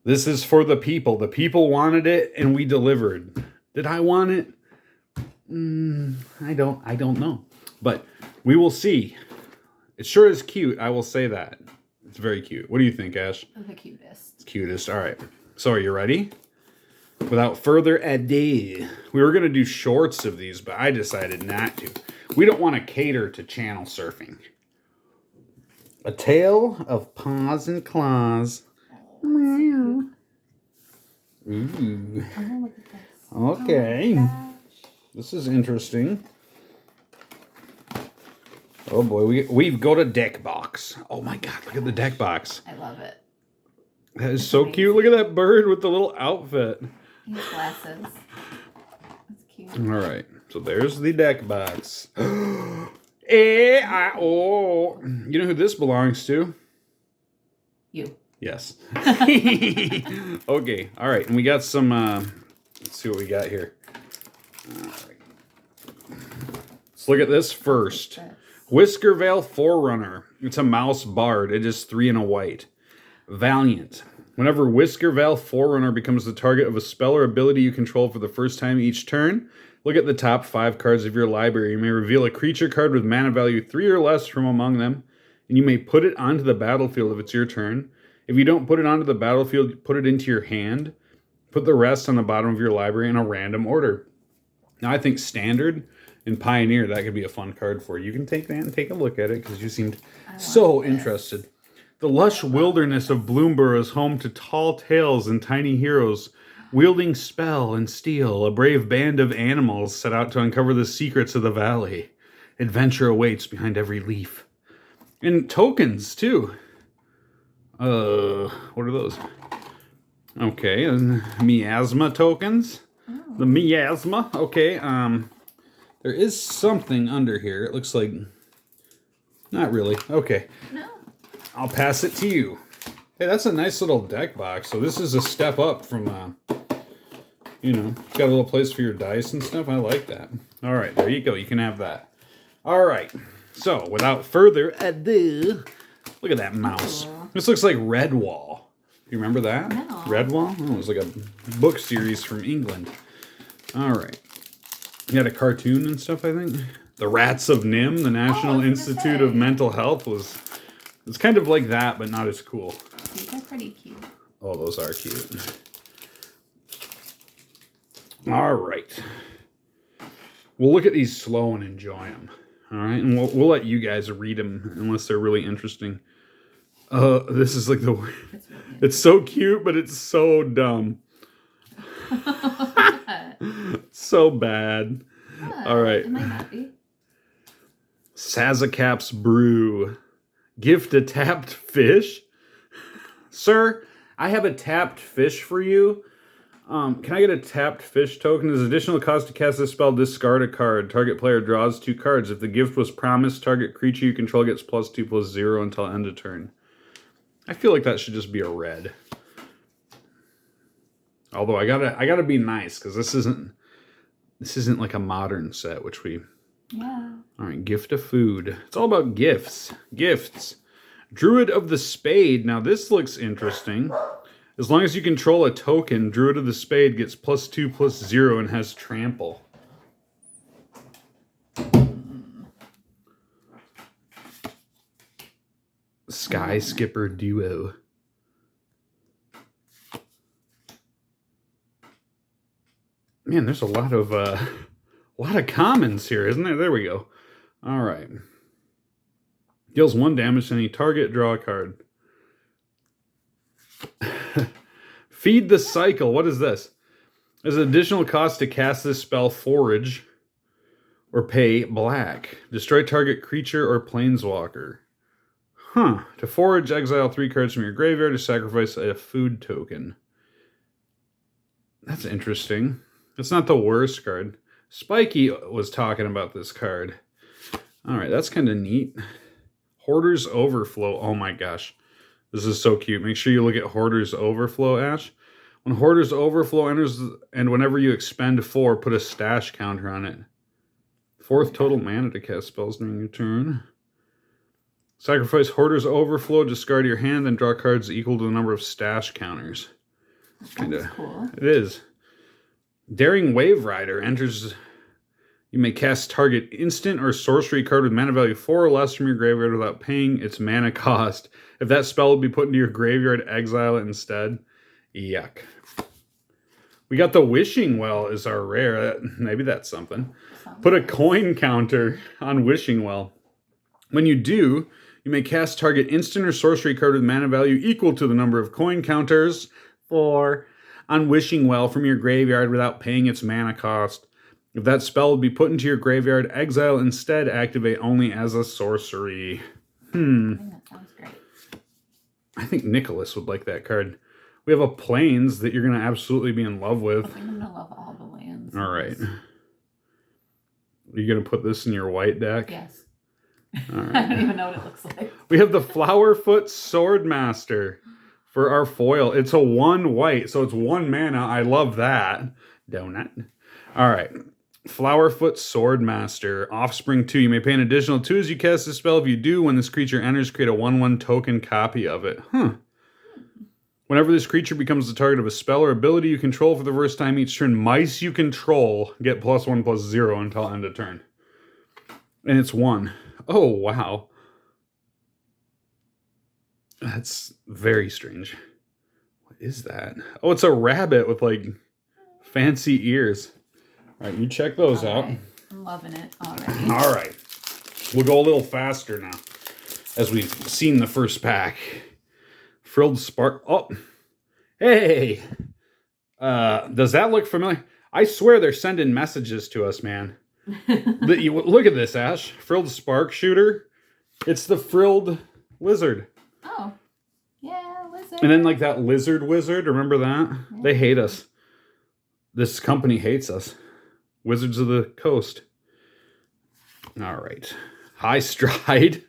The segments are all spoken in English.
This is for the people. The people wanted it, and we delivered. Did I want it? I don't know. But we will see. It sure is cute. I will say that. It's very cute. What do you think, Ash? The cutest. It's cutest. All right. So are you ready? Without further ado, we were going to do shorts of these, but I decided not to. We don't want to cater to channel surfing. A tale of paws and claws. Ooh. Oh, look at this. Okay. Oh, this is interesting. Oh boy, we've got a deck box. Oh my god, look at the deck box. I love it. That is so cute. Look at that bird with the little outfit. He has glasses. That's cute. All right, so there's the deck box. You know who this belongs to? You. Yes. Okay, all right, and we got some, let's see what we got here. All right. Let's look at this first. Whiskervale Forerunner. It's a mouse bard. It is 3 and a white. Valiant. Whenever Whiskervale Forerunner becomes the target of a spell or ability you control for the first time each turn, look at the top 5 cards of your library. You may reveal a creature card with mana value 3 or less from among them, and you may put it onto the battlefield if it's your turn. If you don't put it onto the battlefield, put it into your hand. Put the rest on the bottom of your library in a random order. Now, I think Standard and Pioneer, that could be a fun card for you. You can take that and take a look at it because you seemed so interested. The lush wilderness of Bloomburrow is home to tall tales and tiny heroes, wielding spell and steel. A brave band of animals set out to uncover the secrets of the valley. Adventure awaits behind every leaf. And tokens, too. What are those? Okay, miasma tokens. Oh. The miasma. Okay, there is something under here. It looks like... Not really. Okay. No. I'll pass it to you. Hey, that's a nice little deck box. So this is a step up from, you know, got a little place for your dice and stuff. I like that. All right, there you go. You can have that. All right. So without further ado, look at that mouse. Ooh. This looks like Redwall. You remember that? No. Redwall? Oh, it was like a book series from England. All right. You had a cartoon and stuff, I think. The Rats of Nim, the National Institute of Mental Health, was... It's kind of like that, but not as cool. These are pretty cute. Oh, those are cute. All right. We'll look at these slow and enjoy them. All right, and we'll let you guys read them unless they're really interesting. This is like the... It's so cute, but it's so dumb. So bad. All right. Am I happy? Sazakap's Brew. Gift a tapped fish? Sir, I have a tapped fish for you. Can I get a tapped fish token? As additional cost to cast this spell, discard a card. Target player draws 2 cards. If the gift was promised, target creature you control gets +2/+0 until end of turn. I feel like that should just be a red. Although I gotta be nice because this isn't like a modern set, which we... Yeah. All right, gift of food. It's all about gifts. Gifts. Druid of the Spade. Now this looks interesting. As long as you control a token, Druid of the Spade gets +2/+0 and has trample. Sky Skipper Duo. Man, there's a lot of commons here, isn't there? There we go. All right. Deals 1 damage to any target. Draw a card. Feed the Cycle. What is this? There's an additional cost to cast this spell, Forage, or pay black. Destroy target creature or planeswalker. Huh. To forage, exile 3 cards from your graveyard to sacrifice a food token. That's interesting. It's not the worst card. Spiky was talking about this card. All right, that's kind of neat. Hoarder's Overflow. Oh my gosh. This is so cute. Make sure you look at Hoarder's Overflow, Ash. When Hoarder's Overflow enters, and whenever you expend 4, put a stash counter on it. 4th total mana to cast spells during your turn. Sacrifice Hoarder's Overflow, discard your hand, and draw cards equal to the number of stash counters. That's cool. It is. Daring Wave Rider enters. You may cast target instant or sorcery card with mana value 4 or less from your graveyard without paying its mana cost. If that spell would be put into your graveyard, exile it instead. Yuck. We got the Wishing Well as our rare. Maybe that's something. Put a coin counter on Wishing Well. When you do, you may cast target instant or sorcery card with mana value equal to the number of coin counters 4 on Wishing Well from your graveyard without paying its mana cost. If that spell would be put into your graveyard, exile instead, activate only as a sorcery. I think that sounds great. I think Nicholas would like that card. We have a Plains that you're going to absolutely be in love with. I'm going to love all the lands. All right. Are you going to put this in your white deck? Yes. All right. I don't even know what it looks like. We have the Flowerfoot Swordmaster for our foil. It's a 1 white, so it's 1 mana. I love that. Donut. All right. Flowerfoot Swordmaster. Offspring 2. You may pay an additional 2 as you cast this spell. If you do, when this creature enters, create a 1/1 token copy of it. Whenever this creature becomes the target of a spell or ability you control for the first time each turn, mice you control get +1/+0 until end of turn. And it's 1. Oh, wow. That's very strange. What is that? Oh, it's a rabbit with, like, fancy ears. All right, you check those out. Right. I'm loving it already. All right. We'll go a little faster now, as we've seen the first pack. Frilled Spark. Oh, hey. Does that look familiar? I swear they're sending messages to us, man. Look at this, Ash. Frilled Spark Shooter. It's the Frilled Lizard. Oh. Yeah, lizard. And then like that Lizard Wizard. Remember that? Yeah. They hate us. This company hates us. Wizards of the Coast. All right. High Stride.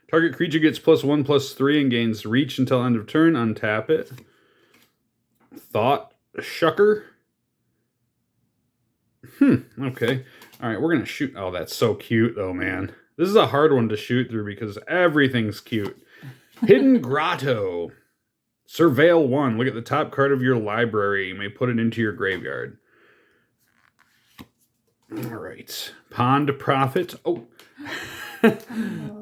Target creature gets +1/+3 and gains reach until end of turn. Untap it. Thought Shucker. Okay. All right, we're going to shoot. Oh, that's so cute, though, man. This is a hard one to shoot through because everything's cute. Hidden Grotto. Surveil 1. Look at the top card of your library. You may put it into your graveyard. All right. Pond Prophet. Oh.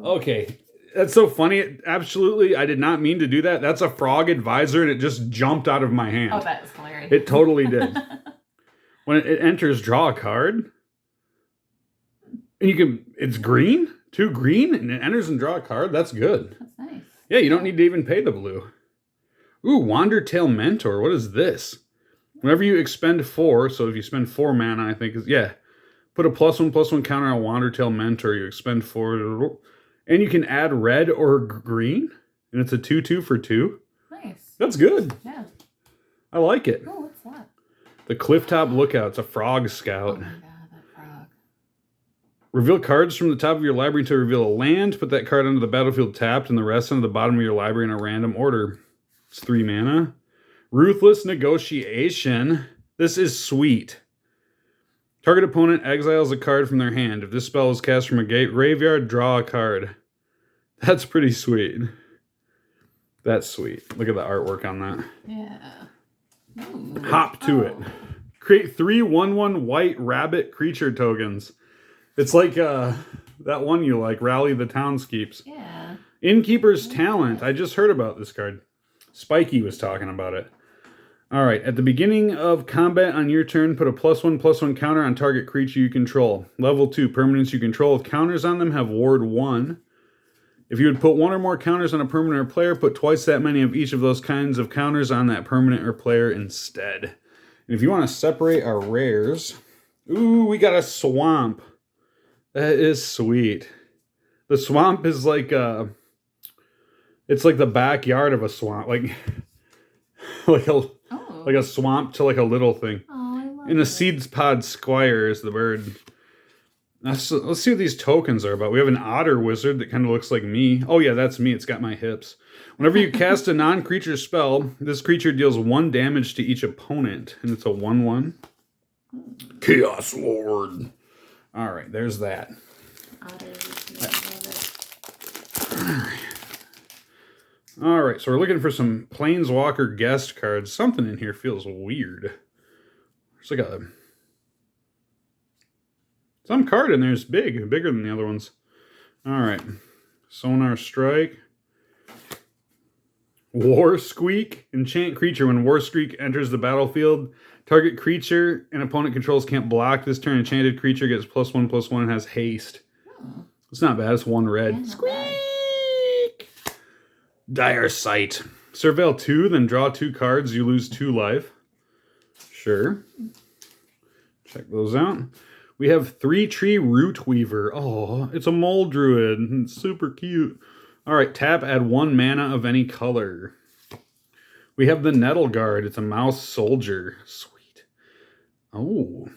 Okay. That's so funny. Absolutely, I did not mean to do that. That's a Frog Advisor, and it just jumped out of my hand. Oh, that is hilarious. It totally did. When it enters, draw a card. And you can, it's green, 2 green, and it enters and draw a card. That's good. That's nice. Yeah, you don't need to even pay the blue. Ooh, Wandertail Mentor. What is this? Whenever you expend 4, so if you spend 4 mana, I think, put a +1/+1 counter on Wandertail Mentor. You expend 4, and you can add red or green, and it's a 2/2 for 2. Nice. That's good. Yeah. I like it. Oh, what's that? The Clifftop Lookout. It's a Frog Scout. Oh my god, that frog. Reveal cards from the top of your library to reveal a land. Put that card onto the battlefield tapped, and the rest onto the bottom of your library in a random order. It's 3 mana. Ruthless Negotiation. This is sweet. Target opponent exiles a card from their hand. If this spell is cast from a graveyard, draw a card. That's pretty sweet. That's sweet. Look at the artwork on that. Yeah. Ooh. Hop to it. Create 3 1/1 white rabbit creature tokens. It's like that one you like, Rally the Townskeeps. Yeah. Innkeeper's Talent. I just heard about this card. Spiky was talking about it. All right. At the beginning of combat on your turn, put a +1/+1 counter on target creature you control. Level 2. Permanents you control with counters on them have ward 1. If you would put 1 or more counters on a permanent or player, put twice that many of each of those kinds of counters on that permanent or player instead. And if you want to separate our rares, ooh, we got a Swamp. That is sweet. The Swamp is like it's like the backyard of a swamp, like like a swamp to like a little thing. Oh, I love And the it. Seeds Pod Squire is the bird. Let's see what these tokens are about. We have an Otter Wizard that kind of looks like me. Oh yeah, that's me. It's got my hips. Whenever you cast a non-creature spell, this creature deals 1 damage to each opponent. And it's a 1/1. Chaos Lord. All right, there's that. Otters, I love it. All right, so we're looking for some Planeswalker guest cards. Something in here feels weird. There's like some card in there is bigger than the other ones. All right, Sonar Strike. War Squeak. Enchant creature. When War Squeak enters the battlefield, target creature an opponent controls can't block this turn. Enchanted creature gets +1/+1 and has haste. Oh. It's not bad. It's 1 red. Yeah, not Squeak! bad. Dire Sight. Surveil 2, then draw 2 cards. You lose 2 life. Sure. Check those out. We have 3-tree Root Weaver. Oh, it's a mole druid. It's super cute. All right, tap, add 1 mana of any color. We have the Nettle Guard. It's a mouse soldier. Sweet. Oh.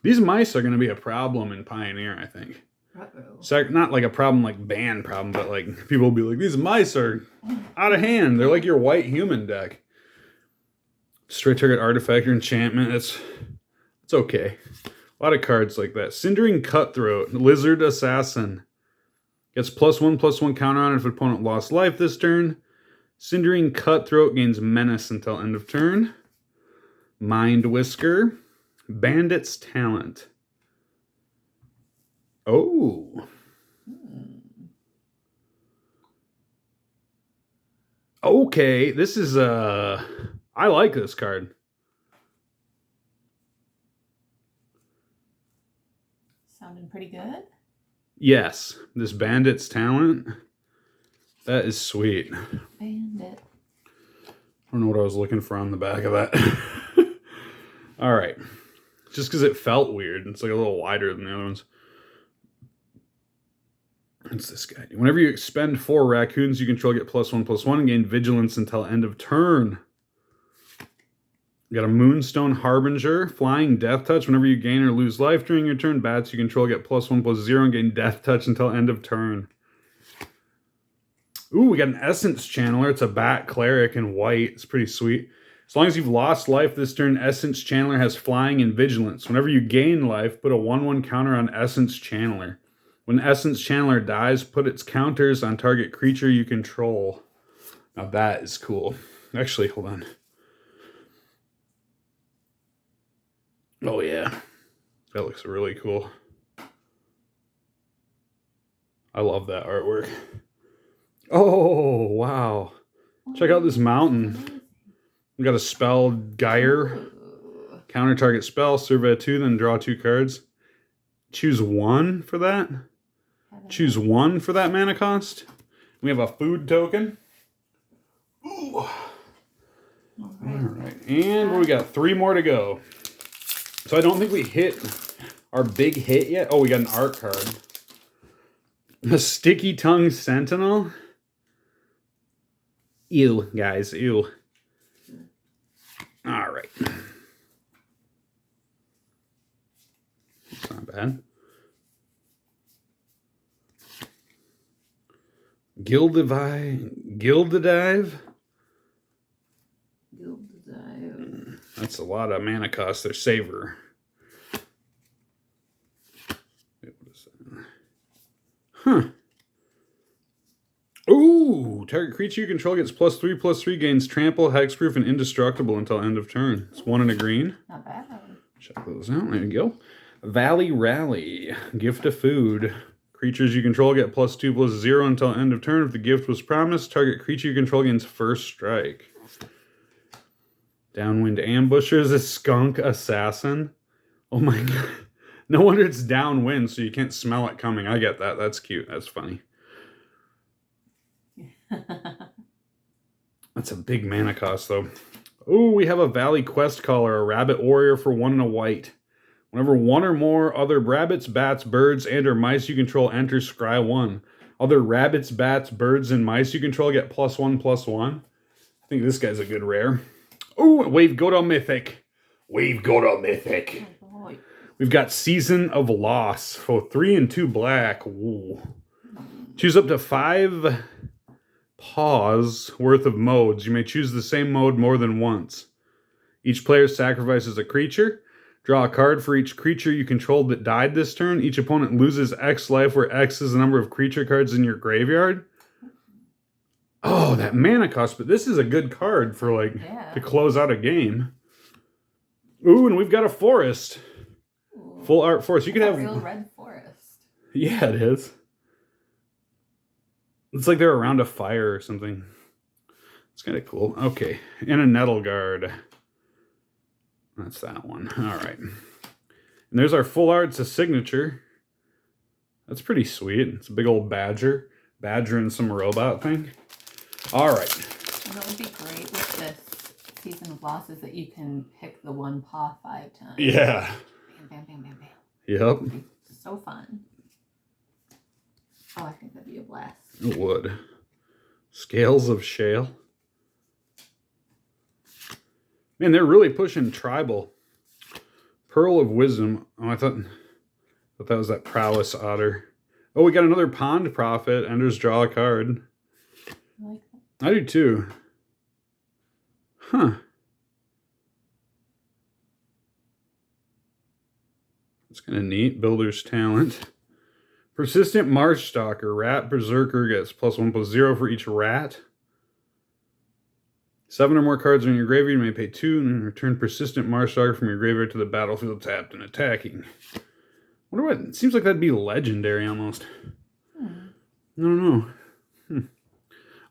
These mice are going to be a problem in Pioneer, I think. Not like a problem like ban problem, but like people will be like, these mice are out of hand. They're like your white human deck. Straight target artifact or enchantment. It's okay. A lot of cards like that. Cindering Cutthroat. Lizard Assassin. Gets +1/+1 counter on it if opponent lost life this turn. Cindering Cutthroat gains menace until end of turn. Mind Whisker. Bandit's Talent. Oh. Okay, this is I like this card. Sounding pretty good. Yes, this Bandit's Talent. That is sweet. Bandit. I don't know what I was looking for on the back of that. All right. Just because it felt weird. It's like a little wider than the other ones. What's this guy do? Whenever you expend 4 raccoons you control, get +1/+1 and gain vigilance until end of turn. You got a Moonstone Harbinger, Flying Death Touch. Whenever you gain or lose life during your turn, bats you control get +1/+0 and gain Death Touch until end of turn. Ooh, we got an Essence Channeler. It's a Bat Cleric in white. It's pretty sweet. As long as you've lost life this turn, Essence Channeler has Flying and Vigilance. Whenever you gain life, put a 1/1 counter on Essence Channeler. When Essence Channeler dies, put its counters on target creature you control. Now that is cool. Actually, hold on. Oh yeah. That looks really cool. I love that artwork. Oh, wow. Check out this mountain. We got a spell, Gyre. Ooh. Counter target spell, survey 2, then draw 2 cards. Choose 1 for that. Choose 1 for that mana cost. We have a food token. Ooh. All right. And we got 3 more to go. So I don't think we hit our big hit yet. Oh, we got an art card. A Sticky Tongue Sentinel. Ew, guys. Ew. All right. It's not bad. Gildedive. That's a lot of mana cost. They're saver. Huh. Ooh, target creature you control gets +3/+3, gains trample, hexproof, and indestructible until end of turn. It's 1 and a green. Not bad. Check those out. There you go. Valley Rally. Gift of food. Creatures you control get +2/+0 until end of turn. If the gift was promised, target creature you control gains first strike. Downwind Ambusher is a Skunk Assassin. Oh my god. No wonder it's downwind, so you can't smell it coming. I get that. That's cute. That's funny. That's a big mana cost, though. Oh, we have a Valley Quest Caller, a Rabbit Warrior for 1 and a white. Whenever 1 or more other rabbits, bats, birds, and or mice you control enter, scry 1. Other rabbits, bats, birds, and mice you control get +1/+1. I think this guy's a good rare. Oh, Wave Goda Mythic. Wave Goda Mythic. Oh, We've got Season of Loss. Oh, 3 and 2 black. Ooh. Choose up to 5 paws worth of modes. You may choose the same mode more than once. Each player sacrifices a creature. Draw a card for each creature you controlled that died this turn. Each opponent loses X life, where X is the number of creature cards in your graveyard. Oh, that mana cost, but this is a good card for like to close out a game. Ooh, and we've got a forest. Ooh. Full art forest. You could have real red forest. Yeah, it is. It's like they're around a fire or something. It's kind of cool. Okay, and a nettle guard. That's that one. All right. And there's our full art. It's a signature. That's pretty sweet. It's a big old badger. Badger and some robot thing. All right. And what would be great with this season of losses that you can pick the one paw 5 times. Yeah. Bam, bam, bam, bam, bam. Yep. So fun. Oh, I think that'd be a blast. It would. Scales of Shale. Man, they're really pushing tribal. Pearl of Wisdom. Oh, I thought that was that Prowess Otter. Oh, we got another Pond Prophet. Enders draw a card. I like that. I do too. Huh. It's kind of neat. Builder's Talent. Persistent Marsh Stalker. Rat Berserker gets +1/+0 for each rat. 7 or more cards are in your graveyard. You may pay 2 and return Persistent Marsh Stalker from your graveyard to the battlefield tapped and attacking. Wonder what? It seems like that'd be legendary almost. I don't know.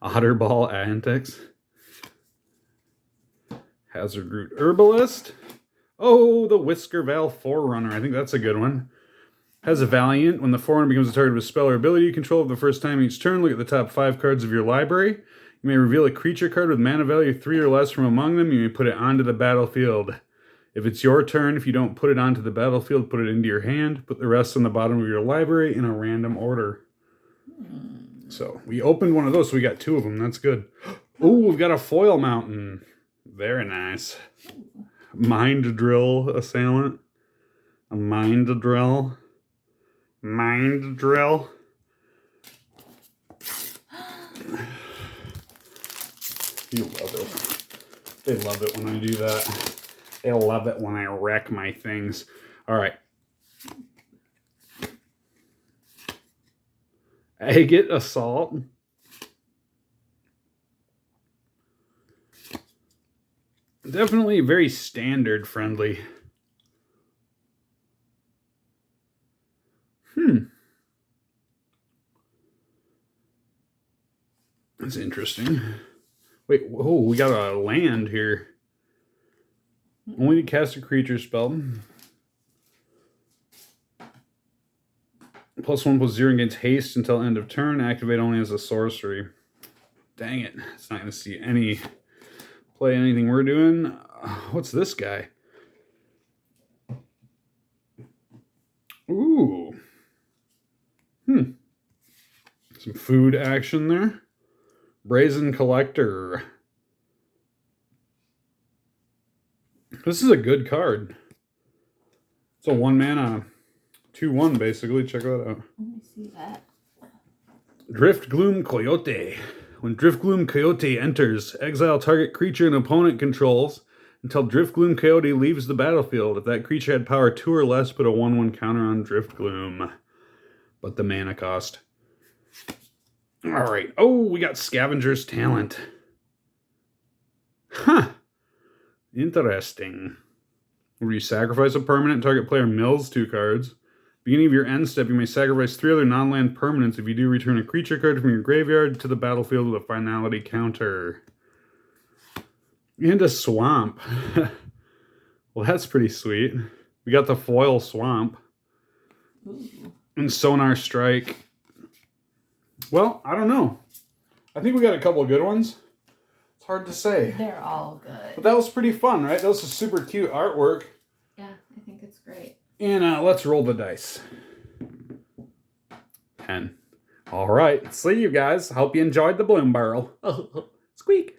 Otterball Antics. Hazard Root Herbalist. Oh, the Whisker Veil Forerunner. I think that's a good one. Has a Valiant. When the Forerunner becomes a target of a spell or ability you control for the first time each turn, look at the top 5 cards of your library. You may reveal a creature card with mana value 3 or less from among them. You may put it onto the battlefield. If it's your turn, if you don't put it onto the battlefield, put it into your hand. Put the rest on the bottom of your library in a random order. So we opened one of those, so we got 2 of them. That's good. Oh, we've got a Foil Mountain. Very nice. Mind Drill Assailant. A Mind Drill. Mind Drill. You love it. They love it when I do that. They love it when I wreck my things. All right. Agate Assault. Definitely very standard friendly. That's interesting. Wait, whoa, we got a land here. Only to cast a creature spell. +1/+0 against haste until end of turn. Activate only as a sorcery. Dang it. It's not going to see any play anything we're doing. What's this guy? Ooh. Some food action there. Brazen Collector. This is a good card. It's a 1 mana 2/1 basically. Check that out. Let me see that. Drift Gloom Coyote. When Drift Gloom Coyote enters, exile target creature an opponent controls until Drift Gloom Coyote leaves the battlefield. If that creature had power 2 or less, put a 1/1 counter on Drift Gloom. But the mana cost. Alright. Oh, we got Scavenger's Talent. Huh. Interesting. Where you sacrifice a permanent, target player mills 2 cards. Beginning of your end step, you may sacrifice 3 other non-land permanents. If you do, return a creature card from your graveyard to the battlefield with a finality counter. And a swamp. Well, that's pretty sweet. We got the foil swamp. Ooh. And Sonar Strike. Well, I don't know. I think we got a couple of good ones. It's hard to say. They're all good. But that was pretty fun, right? That was a super cute artwork. Yeah, I think it's great. And let's roll the dice. 10. All right. See you guys. Hope you enjoyed the Bloomburrow. Squeak.